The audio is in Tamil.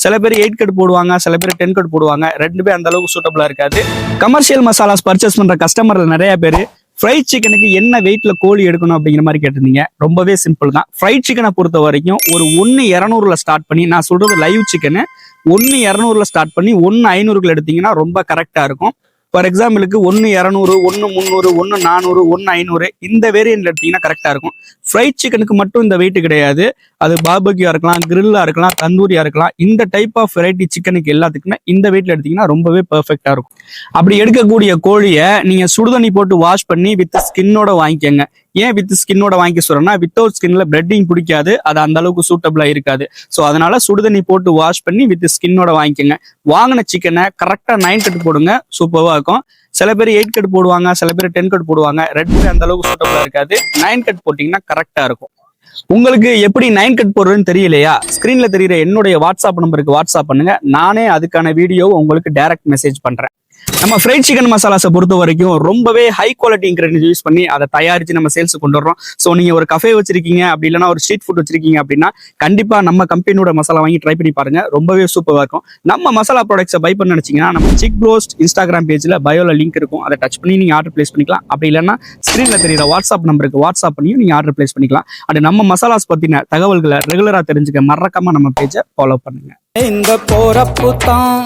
சில பேர் 8 கட் போடுவாங்க, சில பேர் 10 கட் போடுவாங்க. ரெண்டுமே அந்த அளவுக்கு சூட்டபிளா இருக்காது. கமர்ஷியல் மசாலாஸ் பர்ச்சேஸ் பண்ற கஸ்டமர்ல நிறைய பேர் ஃப்ரைட் சிக்கனுக்கு என்ன வெயிட்ல கோழி எடுக்கணும் அப்படிங்கிற மாதிரி கேட்டிருந்தீங்க. ரொம்பவே சிம்பிள் தான். ஃப்ரைட் சிக்கனை பொறுத்த வரைக்கும் ஒரு 1,200ல ஸ்டார்ட் பண்ணி, நான் சொல்றது லைவ் சிக்கனு, 1,200ல ஸ்டார்ட் பண்ணி 1,500க்குள்ள எடுத்தீங்கன்னா ரொம்ப கரெக்டா இருக்கும். ஃபார் எக்ஸாம்பிளுக்கு 1,200, 1,300, 1,400, 1,500 இந்த வேரியன்ட்ல எடுத்தீங்கன்னா கரெக்டா இருக்கும். ஃப்ரைட் சிக்கனுக்கு மட்டும் இந்த வெயிட் கிடையாது. அது பார்பக்யூயா இருக்கலாம், கிரில்லா இருக்கலாம், தந்தூரியா இருக்கலாம். இந்த டைப் ஆஃப் வெரைட்டி சிக்கனுக்கு எல்லாத்துக்குமே இந்த வெயிட்ல எடுத்தீங்கன்னா ரொம்பவே பெர்ஃபெக்டா இருக்கும். அப்படி எடுக்கக்கூடிய கோழியை நீங்க சுடுதண்ணி போட்டு வாஷ் பண்ணி வித் ஸ்கின்னோட வாங்கிக்கோங்க. ஏன் வித் ஸ்கின்னோட வாங்கி சொல்றேன்னா, வித்தவுட் ஸ்கின்ல பிரெட்டிங் பிடிக்காது, அது அந்த அளவுக்கு சூட்டபிளா இருக்காது. ஸோ அதனால சுடுதண்ணி போட்டு வாஷ் பண்ணி வித் ஸ்கின்னோட வாங்கிக்கோங்க. வாங்கின சிக்கனை கரெக்டா 9 கட் போடுங்க, சூப்பர்வா இருக்கும். சில பேர் 8 கட் போடுவாங்க, சில பேர் 10 கட் போடுவாங்க. ரெண்டுமே அந்த அளவுக்கு சூட்டபிளா இருக்காது. 9 கட் போட்டீங்கன்னா கரெக்டா இருக்கும். உங்களுக்கு எப்படி 9 கட் போடுறதுன்னு தெரியலையா? ஸ்கிரீன்ல தெரியுற என்னுடைய வாட்ஸ்அப் நம்பருக்கு வாட்ஸ்அப் பண்ணுங்க. நானே அதுக்கான வீடியோவை உங்களுக்கு டைரக்ட் மெசேஜ் பண்றேன். நம்ம ஃப்ரைட் சிக்கன் மசாலாஸை பொறுத்த வரைக்கும் ரொம்பவே ஹை குவாலிட்டி இன்கிரீடியன்ஸ் யூஸ் பண்ணி அதை தயாரிச்சு நம்ம சேல்ஸ் கொண்டு வரோம். ஸோ நீங்க ஒரு கஃபே வச்சிருக்கீங்க, அப்படி இல்லைன்னா ஒரு ஸ்ட்ரீட் ஃபுட் வச்சிருக்கீங்க அப்படின்னா கண்டிப்பா நம்ம கம்பெனியோட மசாலா வாங்கி ட்ரை பண்ணி பாருங்க. ரொம்பவே சூப்பராக இருக்கும். நம்ம மசாலா ப்ராடக்ட்ஸை பை பண்ண நினைச்சீங்கன்னா நம்ம சிக் ப்ரோஸ்ட் இன்ஸ்டாகிராம் பேஜ்ல பயோல லிங்க் இருக்கும். அதை டச் பண்ணி நீங்க ஆர்டர் பிளேஸ் பண்ணிக்கலாம். அப்படி இல்லைன்னா ஸ்கிரீன்ல தெரியுற வாட்ஸ்அப் நம்பருக்கு வாட்ஸ்அப் பண்ணியும் நீங்க ஆர்டர் பிளேஸ் பண்ணிக்கலாம். அது நம்ம மசாலாஸ் பத்தின தகவல்களை ரெகுலரா தெரிஞ்சுக்க மறக்காம நம்ம பேஜை ஃபாலோ பண்ணுங்க. இந்த போறப்பு தான்